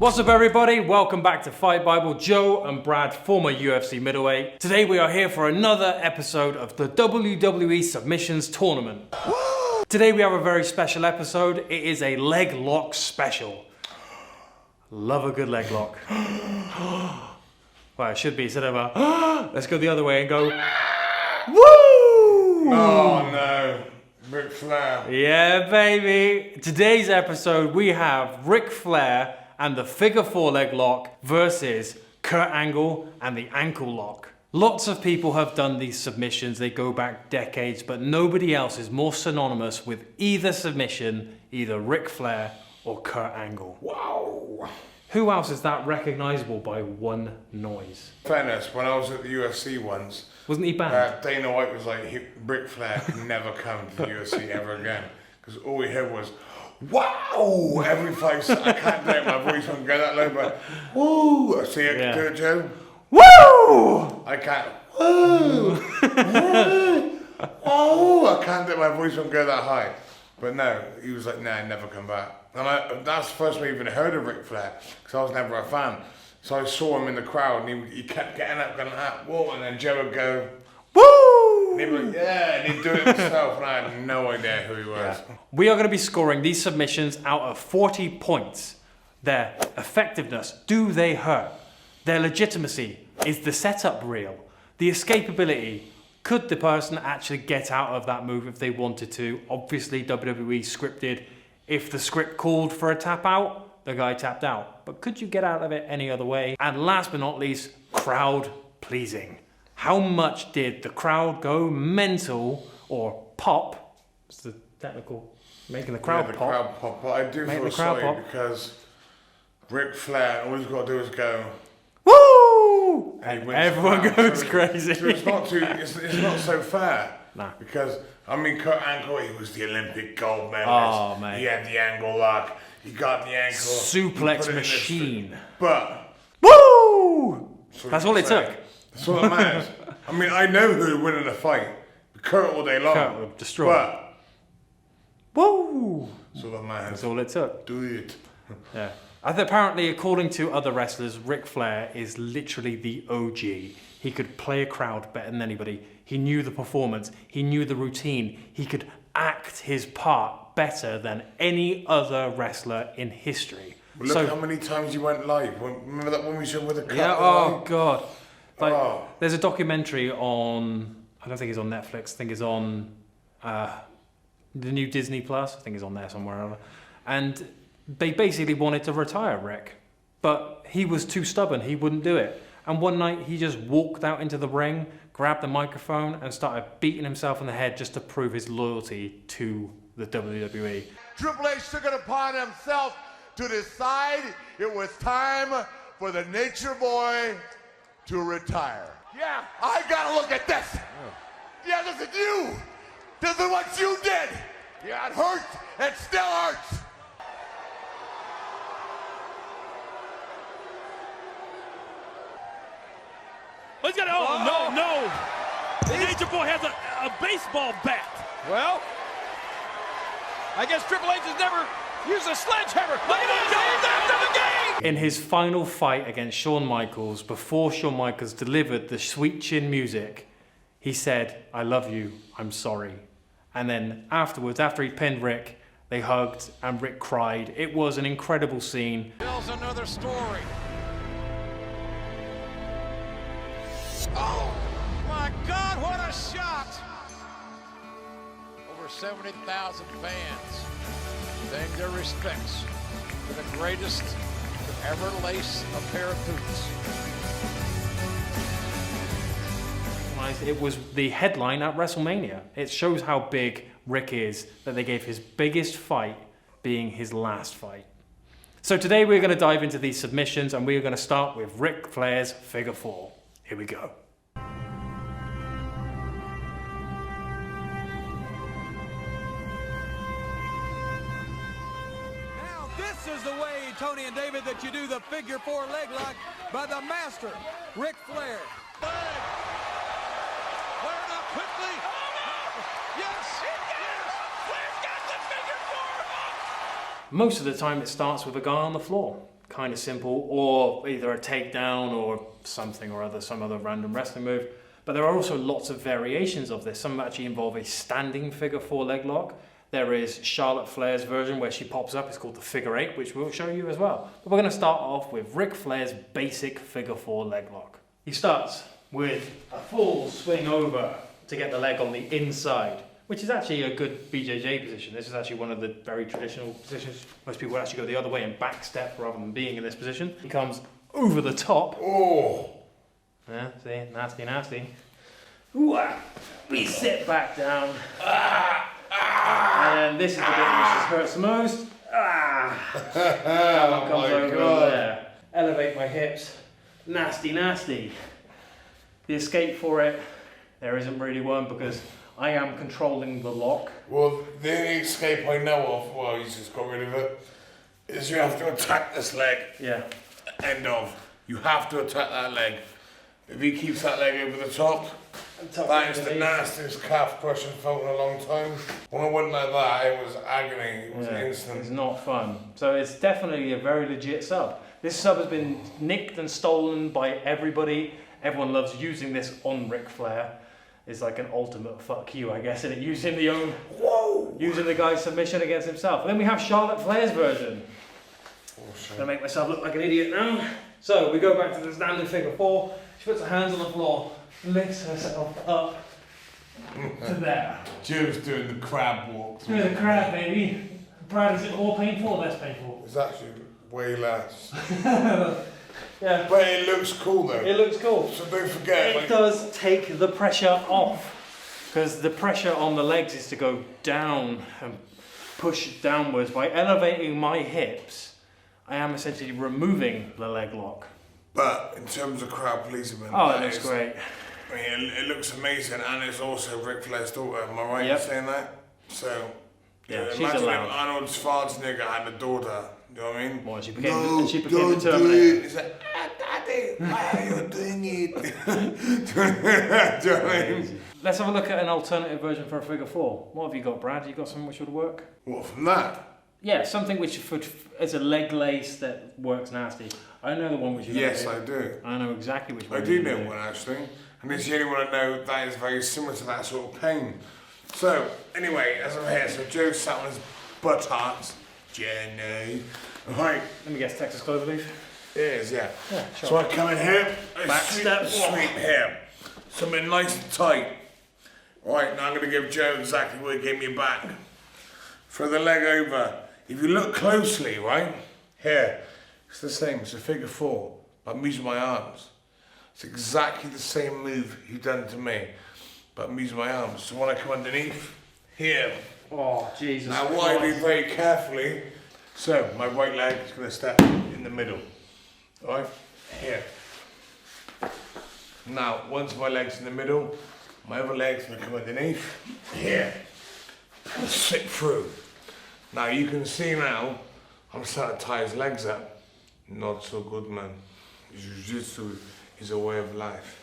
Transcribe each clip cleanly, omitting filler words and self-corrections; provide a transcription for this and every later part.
What's up everybody, welcome back to Fight Bible. Joe and Brad, former UFC middleweight. Today we are here for another episode of the WWE Submissions Tournament. Woo! Today we have a very special episode. It is a leg lock special. Love a good leg lock. Well, it should be instead of a let's go the other way and go woo! Oh no, Ric Flair. Yeah baby. Today's episode we have Ric Flair and the figure 4 leg lock versus Kurt Angle and the ankle lock. Lots of people have done these submissions, they go back decades, but nobody else is more synonymous with either submission, either Ric Flair or Kurt Angle. Wow. Who else is that recognizable by one noise? Fairness, when I was at the UFC once, wasn't he banned? Dana White was like, Ric Flair can never come to the UFC ever again. Because all we heard was, wow! Every 5 seconds, I can't do it, my voice won't go that low, but woo! See it, do it, Joe? Woo! I can't, woo! Woo! I can't do it, my voice won't go that high. But no, he was like, nah, never come back. And that's the first time I even heard of Ric Flair, because I was never a fan. So I saw him in the crowd, and he kept getting up, going like, whoa, and then Joe would go, woo! And he'd be like, yeah, and he'd do it himself, and I had no idea who he was. Yeah. We are going to be scoring these submissions out of 40 points. Their effectiveness, do they hurt? Their legitimacy, is the setup real? The escapability, could the person actually get out of that move if they wanted to? Obviously, WWE scripted. If the script called for a tap out, the guy tapped out. But could you get out of it any other way? And last but not least, crowd pleasing. How much did the crowd go mental or pop? It's the technical, making the crowd pop. Crowd pop. But I do feel sorry because Ric Flair, all he's got to do is go, woo! And everyone goes crazy. So it's not so fair. Nah. Because, I mean, Kurt Angle, he was the Olympic gold medalist. Oh, mate. He had the angle lock. He got the ankle. Suplex machine. But, woo! That's all it took. That's all that matters. I mean, I know who would win in a fight. Kurt all day long. Kurt would destroy. But, woo! that's all that matters. That's all it took. Do it. Yeah. Apparently, according to other wrestlers, Ric Flair is literally the OG. He could play a crowd better than anybody. He knew the performance. He knew the routine. He could act his part better than any other wrestler in history. Well, look how many times he went live. Remember that one we showed with the cut? Yeah, oh God. Like, there's a documentary on, I don't think it's on Netflix, I think it's on the new Disney Plus, I think it's on there somewhere or other. And they basically wanted to retire Rick, but he was too stubborn, he wouldn't do it. And one night he just walked out into the ring, grabbed the microphone and started beating himself in the head just to prove his loyalty to the WWE. Triple H took it upon himself to decide it was time for the Nature Boy to retire. Yeah, I gotta look at this. Yeah, this is you. This is what you did. Yeah, it hurts. It still hurts. Oh, he's got no. The Nature Boy has a baseball bat. Well, I guess Triple H has never used a sledgehammer. Look at him going after the game! In his final fight against Shawn Michaels, before Shawn Michaels delivered the Sweet Chin music, he said, I love you, I'm sorry. And then afterwards, after he pinned Rick, they hugged and Rick cried. It was an incredible scene. Tells another story. Oh, my God, what a shot! Over 70,000 fans paying their respects to the greatest to ever lace a pair of boots. It was the headline at WrestleMania. It shows how big Rick is that they gave his biggest fight being his last fight. So today we're going to dive into these submissions and we're going to start with Ric Flair's figure 4. Here we go. Now this is the way, Tony and David, that you do the figure 4 leg lock by the master, Ric Flair. Flair up quickly. Yes. Flair's got the figure 4. Most of the time it starts with a guy on the floor. kind of simple, or either a takedown or something or other, some other random wrestling move. But there are also lots of variations of this. Some actually involve a standing figure 4 leg lock. There is Charlotte Flair's version where she pops up. It's called the figure 8, which we'll show you as well. But we're going to start off with Ric Flair's basic figure 4 leg lock. He starts with a full swing over to get the leg on the inside, which is actually a good BJJ position. This is actually one of the very traditional positions. Most people actually go the other way and back step rather than being in this position. He comes over the top. Oh! Yeah, see, nasty, nasty. Ooh, we sit back down. And this is the bit which hurts the most. That one comes over there. Elevate my hips. Nasty, nasty. The escape for it, there isn't really one because I am controlling the lock. Well, the only escape I know of, well, he's just got rid of it, is you have to attack this leg. Yeah. End of. You have to attack that leg. If he keeps that leg over the top, that is the nastiest calf crush I've felt in a long time. When I went like that, it was agony. It was instant. It's not fun. So it's definitely a very legit sub. This sub has been nicked and stolen by everybody. Everyone loves using this on Ric Flair. It's like an ultimate fuck you, I guess, and using using the guy's submission against himself. And then we have Charlotte Flair's version. I'm gonna make myself look like an idiot now. So we go back to the standing figure 4. She puts her hands on the floor, lifts herself up to there. Joe's doing the crab walk. Through the crab, baby. Brad, is it more painful or less painful? It's actually way less. Yeah. But it looks cool though. It looks cool. So don't forget. It does take the pressure off. Because the pressure on the legs is to go down and push downwards. By elevating my hips, I am essentially removing the leg lock. But in terms of crowd pleasing, oh, it looks great. I mean, it looks amazing, and it's also Ric Flair's daughter. Am I right in saying that? So, yeah, she's imagine allowed. if Arnold Schwarzenegger had a daughter. You know what I mean? Well, she became the Terminator. He's like, Daddy, why are you doing it? Do you know what I mean? Let's have a look at an alternative version for a figure 4. What have you got, Brad? You got something which would work? What, from that? Yeah, something which is a leg lace that works nasty. I know the one which you Yes, I do. I know exactly which one. I do know one actually, and it's the only one I know that is very similar to that sort of pain. So, anyway, as I'm here, so Joe sat on his buttocks. Jenny. Right. Let me guess, Texas Cloverleaf? It is, yeah. Yeah, sure. So I come in here, Back step. sweep here. Something nice and tight. Right, now I'm going to give Joe exactly what he gave me back. Throw the leg over. If you look closely, right, here, it's the same, it's a figure 4. I'm using my arms. It's exactly the same move you've done to me, but I'm using my arms. So when I come underneath, here. Oh, Jesus. Now what I do very carefully, so my right leg is going to step in the middle, right, here. Now, once my leg's in the middle, my other leg's going to come underneath, here, and slip through. Now you can see now, I'm starting to tie his legs up. Not so good, man. Jiu-jitsu is a way of life.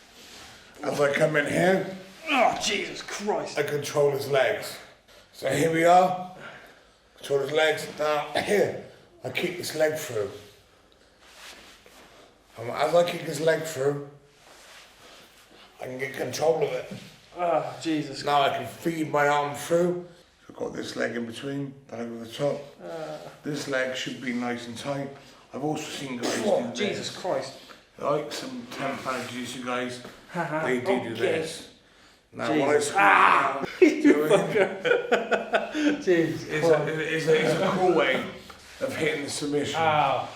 As I come in here, oh, Jesus Christ. I control his legs. So here we are, control his legs. Now here, I kick this leg through. And as I kick his leg through, I can get control of it. Oh, Jesus. Now I can feed my arm through. I've got this leg in between, that over the top. This leg should be nice and tight. I've also seen guys do Jesus this. Christ. Like some 10-pound jiu-jitsu guys, they do this. Now Jesus. when I squeeze You fucker. Jesus it's a cool way of hitting the submission. Ow.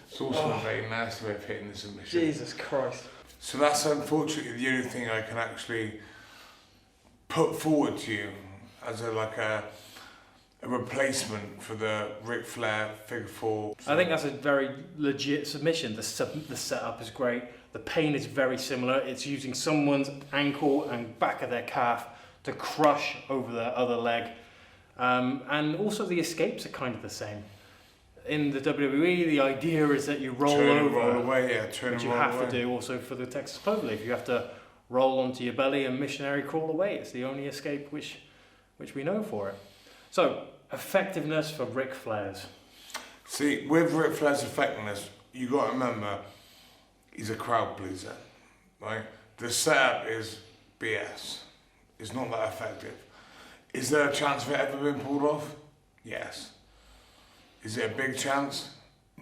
It's also a very nasty way of hitting the submission. Jesus Christ. So that's unfortunately the only thing I can actually put forward to you as a replacement for the Ric Flair figure 4. I think that's a very legit submission. The setup is great. The pain is very similar. It's using someone's ankle and back of their calf to crush over their other leg. And also the escapes are kind of the same. In the WWE, the idea is that you roll turn over, and roll away, yeah, turn which and you roll have away. to do also for the Texas Cloverleaf. You have to roll onto your belly and missionary crawl away. It's the only escape which we know for it. So, effectiveness for Ric Flair's. See, with Ric Flair's effectiveness, you got to remember, he's a crowd pleaser, right? The setup is BS. It's not that effective. Is there a chance of it ever being pulled off? Yes. Is it a big chance?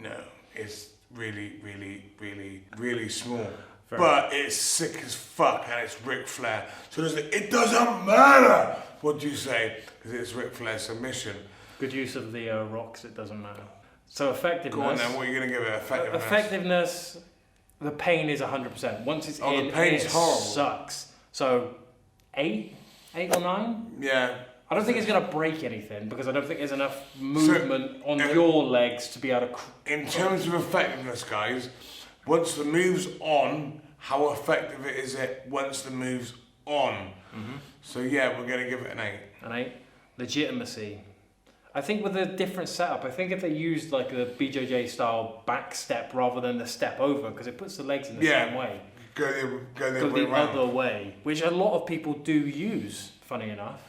No. It's really, really, really, really small. But it's sick as fuck, and it's Ric Flair. So it doesn't matter what you say, because it's Ric Flair's submission. Good use of the rocks, it doesn't matter. So effectiveness. Go on then, what are you going to give it? Effectiveness? Effectiveness, the pain is 100%. Once it's in, the pain's horrible. Sucks. So 8 or 9? Yeah. I don't think it's going to break anything, because I don't think there's enough movement on your legs to be able to... In terms of effectiveness, guys, once the move's on, how effective is it once the move's on? Mm-hmm. So yeah, we're going to give it an 8. An 8. Legitimacy. I think with a different setup, I think if they used like the BJJ style back step rather than the step over, because it puts the legs in the same way. Go the other way, which a lot of people do use, funny enough.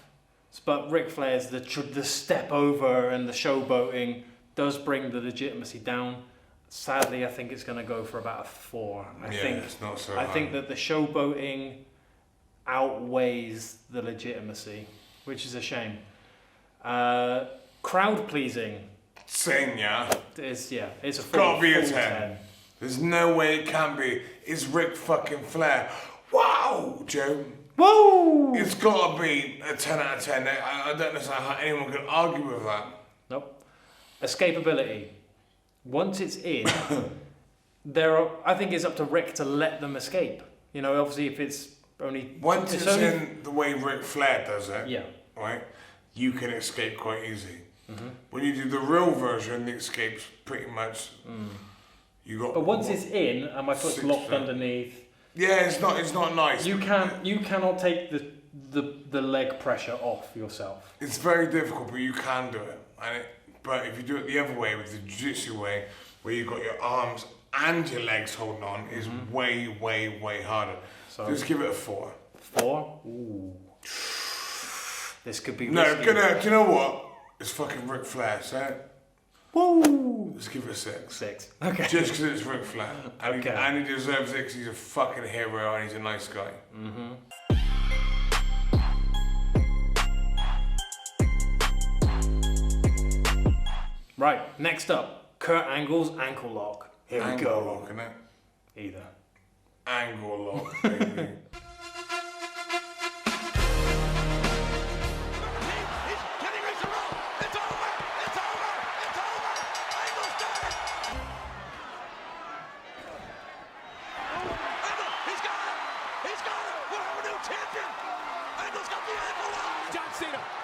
But Ric Flair's the step over and the showboating does bring the legitimacy down. Sadly, I think it's going to go for about a 4. I think it's not so I high. think that the showboating outweighs the legitimacy, which is a shame. Crowd pleasing. Same, yeah. It's a 4. Gotta be a 10. There's no way it can be. It's Ric fucking Flair. Wow, Joe. Whoa! It's gotta be a 10 out of 10. I don't understand how anyone could argue with that. Nope. Escapability. Once it's in, I think it's up to Ric to let them escape. You know, obviously if it's only... Once it's in the way Ric Flair does it, yeah, right, you can escape quite easy. Mm-hmm. When you do the real version, the escape's pretty much... You got. But once it's in and my foot's locked underneath... Yeah, it's not nice. You cannot take the leg pressure off yourself. It's very difficult, but you can do it. But if you do it the other way, with the jiu-jitsu way, where you've got your arms and your legs holding on, is way, way, way harder. So just give it a 4. 4? Ooh. This could be No, risky. do you know what? It's fucking Ric Flair, so... Woo! Let's give it a 6. 6. Okay. Just because it's Ric Flair. Okay. And he deserves it because he's a fucking hero and he's a nice guy. Mm-hmm. Right, next up, Kurt Angle's ankle lock. Here we go. Angle lock, innit? Either. Angle lock, baby.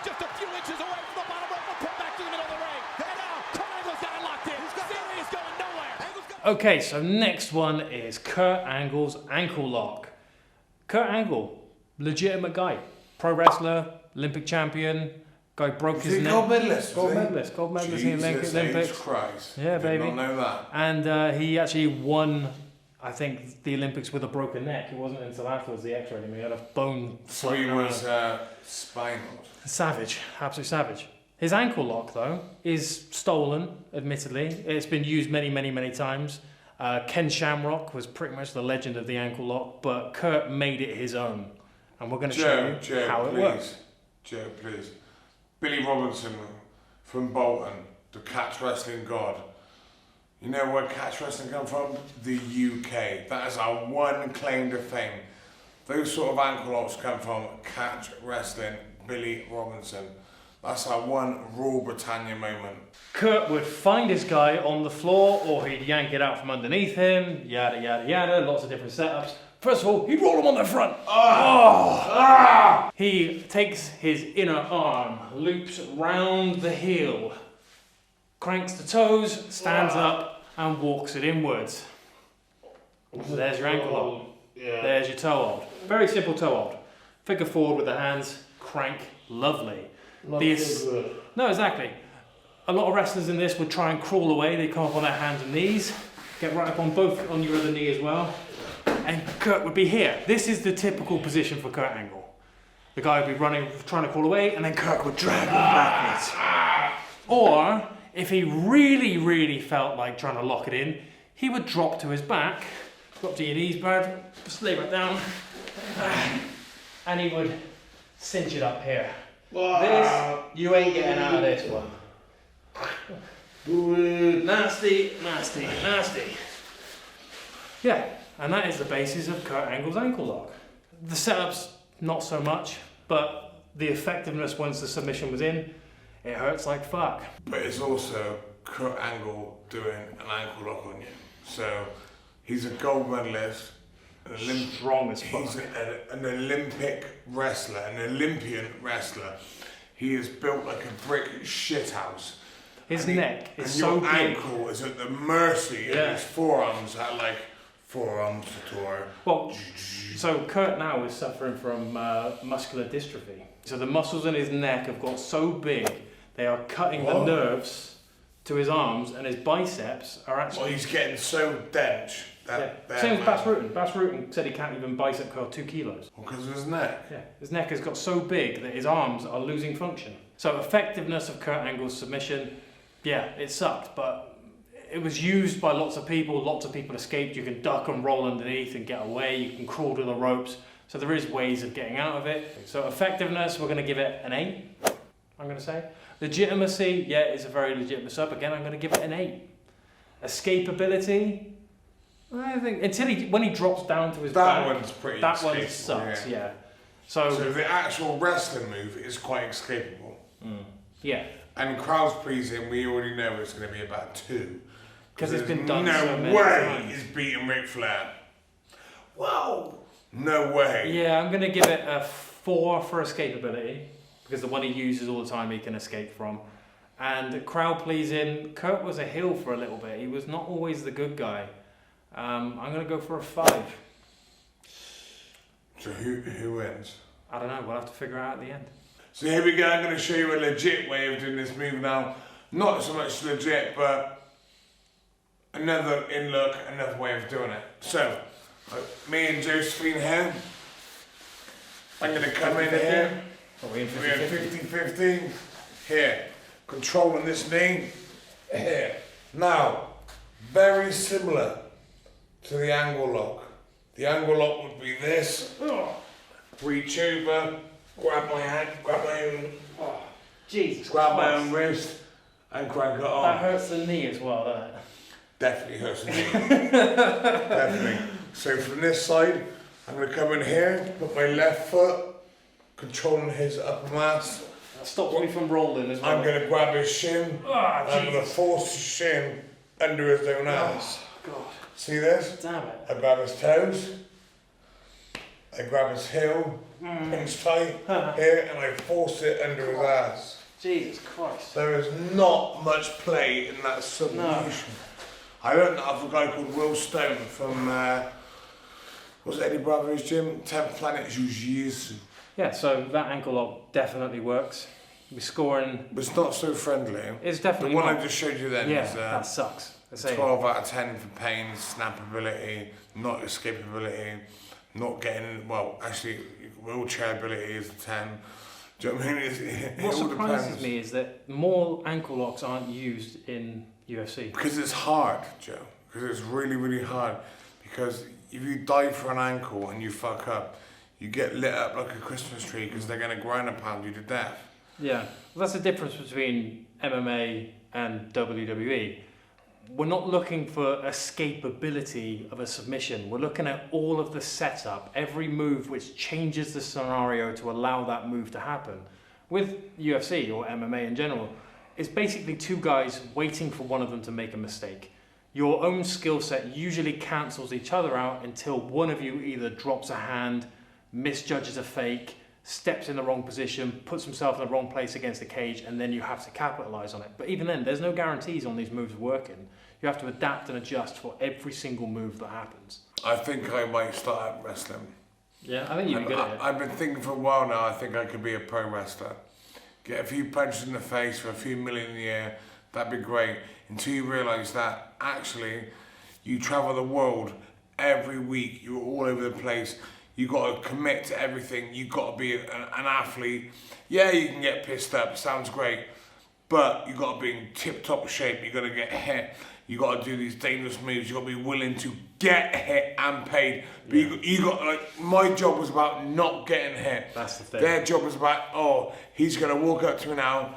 Just a few inches away from the bottom rope, put back to the middle of the ring. And now, Kurt Angle's got it locked in. He's going nowhere. Okay, so next one is Kurt Angle's ankle lock. Kurt Angle, legitimate guy. Pro wrestler, Olympic champion. Guy broke his neck. Gold medalist. Gold medalist in the Olympics. Christ. Yeah, baby. Did not know that. And he actually won, I think, the Olympics with a broken neck. It wasn't until afterwards the X-ray anymore. He had a bone floating around. So he was spinal. Savage, absolute savage. His ankle lock, though, is stolen, admittedly. It's been used many, many, many times. Ken Shamrock was pretty much the legend of the ankle lock, but Kurt made it his own. And we're going to show you how it works. Joe, please. Billy Robinson from Bolton, the catch wrestling god. You know where catch wrestling come from? The UK. That is our one claim to fame. Those sort of ankle locks come from catch wrestling, Billy Robinson. That's our one Rule Britannia moment. Kurt would find his guy on the floor, or he'd yank it out from underneath him, yada, yada, yada, lots of different setups. First of all, he'd roll him on the front. He takes his inner arm, loops round the heel, cranks the toes, stands up, and walks it inwards. So there's your ankle hold. Yeah. There's your toe hold. Very simple toe hold. Figure forward with the hands, crank, lovely. No, exactly. A lot of wrestlers in this would try and crawl away. They come up on their hands and knees, get right up on your other knee as well. And Kurt would be here. This is the typical position for Kurt Angle. The guy would be running, trying to crawl away, and then Kurt would drag him backwards. Or, If he really, really felt like trying to lock it in, he would drop to his back, drop to your knees, Brad, just lay right down, and he would cinch it up here. This, you ain't getting out of this one. Nasty, nasty, nasty. Yeah, and that is the basis of Kurt Angle's ankle lock. The setup's not so much, but the effectiveness once the submission was in, it hurts like fuck. But it's also Kurt Angle doing an ankle lock on you. So he's a gold medalist, Strong as fuck. he's an Olympic wrestler, an Olympian wrestler. He is built like a brick shithouse. His And neck is and so your big. ankle is at the mercy of Yeah. his forearms at like forearms tour. Well, so Kurt now is suffering from muscular dystrophy. So the muscles in his neck have got so big, they are cutting the nerves to his arms, and his biceps are Well, actually... he's getting so dense. Yeah. Same as Bas Rutten. Bas Rutten said he can't even bicep curl 2 kilos. Because of his neck. Yeah, his neck has got so big that his arms are losing function. So effectiveness of Kurt Angle's submission, yeah, it sucked, but it was used by lots of people escaped. You can duck and roll underneath and get away, you can crawl to the ropes, so there is ways of getting out of it. So effectiveness, we're going to give it an 8, I'm going to say. Legitimacy, yeah, it's a very legitimate sub, again I'm going to give it an 8. Escapability, I think, when he drops down to his back, That one's pretty that one escapable, sucks, yeah. So the actual wrestling move is quite escapable. Yeah. And crowds pleasing, we already know it's going to be about 2. Because it's there's been done no so many way times. he's beating Ric Flair. Whoa! No way. Yeah, I'm going to give it a 4 for escapability, because the one he uses all the time he can escape from. And crowd pleasing, Kurt was a heel for a little bit. He was not always the good guy. I'm going to go for a 5. So who wins? I don't know, we'll have to figure out at the end. So here we go, I'm going to show you a legit way of doing this move now. Not so much legit, but another in-look, another way of doing it. So, me and Josephine here, I'm going to come in here. Are we in We're 50-50. Here, controlling this knee. Here. Now, very similar to the angle lock. The angle lock would be this. Reach over, grab my hand, grab my own, Jesus grab my Christ. own wrist, and crank it on. That hurts the knee as well, doesn't it? Definitely hurts the knee. Definitely. So from this side, I'm going to come in here, put my left foot, controlling his upper mass. That stops me from rolling as well. I'm going to grab his shin. I'm going to Jesus. force his shin under his own ass. God. See this? Damn it. I grab his toes. I grab his heel, pinch tight here, and I force it under his ass. Jesus Christ. There is not much play in that submission. I learned that off a guy called Will Stone from, was it Eddie Brother's gym? 10th Planet Jiu-Jitsu. Yeah, so that ankle lock definitely works. We're scoring. But it's not so friendly. It's definitely The one not. I just showed you then Yeah, is that sucks. I say 12 out of 10 for pain, snappability, not escapability, not getting, well, actually, wheelchair ability is a 10. Do you know what I mean? It what all surprises depends. me is that more ankle locks aren't used in UFC. Because it's hard, Joe. Because it's really, really hard. Because if you dive for an ankle and you fuck up, you get lit up like a Christmas tree because they're going to grind and pound you to death. Yeah, well, that's the difference between MMA and WWE. We're not looking for escapability of a submission. We're looking at all of the setup, every move which changes the scenario to allow that move to happen. With UFC or MMA in general, it's basically 2 guys waiting for one of them to make a mistake. Your own skill set usually cancels each other out until one of you either drops a hand, misjudges a fake, steps in the wrong position, puts himself in the wrong place against the cage, and then you have to capitalize on it. But even then, there's no guarantees on these moves working. You have to adapt and adjust for every single move that happens. I think I might start out wrestling. Yeah, I think you'd be good at it. I've been thinking for a while now, I think I could be a pro wrestler. Get a few punches in the face for a few million a year, that'd be great. Until you realise that actually you travel the world every week, you're all over the place, you got to commit to everything, you got to be an athlete. Yeah, you can get pissed up, sounds great, but you got to be in tip-top shape. You got to get hit. You got to do these dangerous moves. You got to be willing to get hit and paid. But you got like, my job was about not getting hit. That's the thing. Their job was about, oh, he's gonna walk up to me now,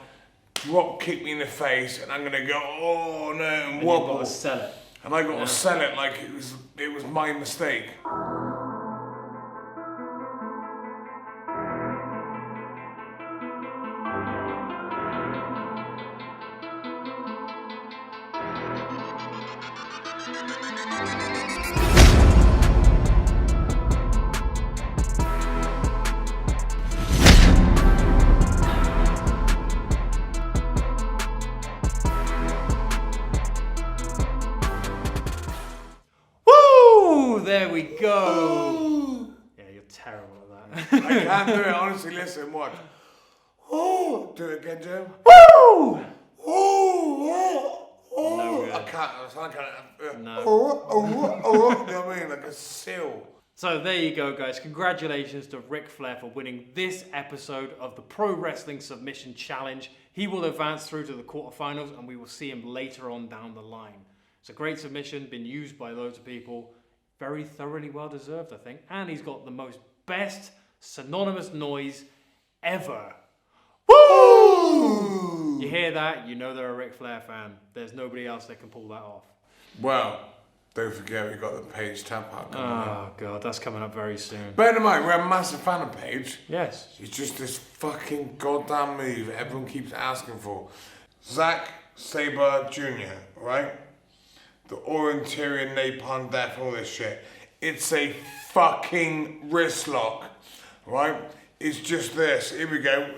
drop kick me in the face, and I'm gonna go, oh no, and wobble. You've got to sell it. And I got to sell it like it was my mistake. There we go. Yeah, you're terrible at that. I can't do it, honestly, listen, watch. Oh, do it again, Joe. Woo! Oh, good. I can't. No. You know what I mean? Like a seal. So there you go, guys. Congratulations to Ric Flair for winning this episode of the Pro Wrestling Submission Challenge. He will advance through to the quarterfinals, and we will see him later on down the line. It's a great submission, been used by loads of people. Very thoroughly well deserved, I think. And he's got the most best synonymous noise ever. Woo! You hear that? You know they're a Ric Flair fan. There's nobody else that can pull that off. Well, don't forget we got the Paige tap out coming up. Oh, God, that's coming up very soon. Bear in mind, we're a massive fan of Paige. Yes. It's just this fucking goddamn move everyone keeps asking for. Zack Sabre Jr., right? The Orienteering Napalm Death, all this shit. It's a fucking wrist lock, right? It's just this. Here we go.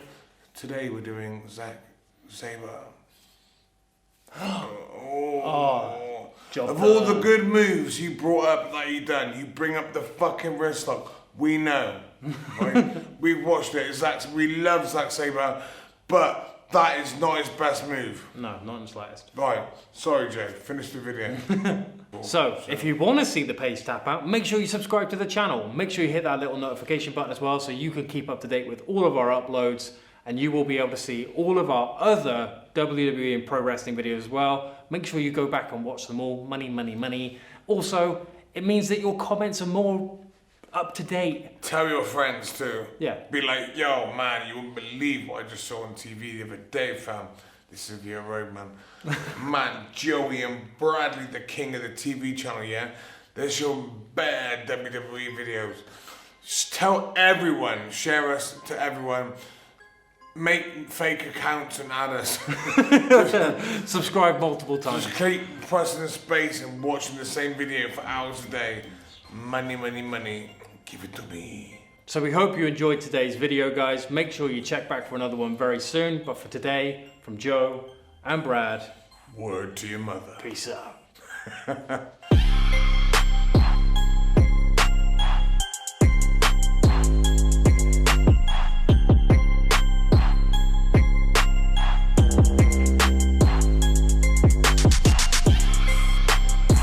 Today we're doing Zack Sabre. Of all the good moves you brought up that you done, you bring up the fucking wrist lock. We know. Right? We've watched it. We love Zack Sabre, but that is not his best move. No, not in the slightest. Right. Sorry, Joe. Finish the video. So, if you want to see the Paige tap out, make sure you subscribe to the channel. Make sure you hit that little notification button as well so you can keep up to date with all of our uploads, and you will be able to see all of our other WWE and pro wrestling videos as well. Make sure you go back and watch them all. Money, money, money. Also, it means that your comments are more up to date. Tell your friends too. Yeah. Be like, yo, man, you wouldn't believe what I just saw on TV the other day, fam. This is your road, man. Man, Joey and Bradley, the king of the TV channel, yeah? They show bad WWE videos. Just tell everyone, share us to everyone. Make fake accounts and add us. Subscribe multiple times. Just keep pressing the space and watching the same video for hours a day. Money, money, money. Give it to me. So we hope you enjoyed today's video, guys. Make sure you check back for another one very soon. But for today, from Joe and Brad, word to your mother. peace out.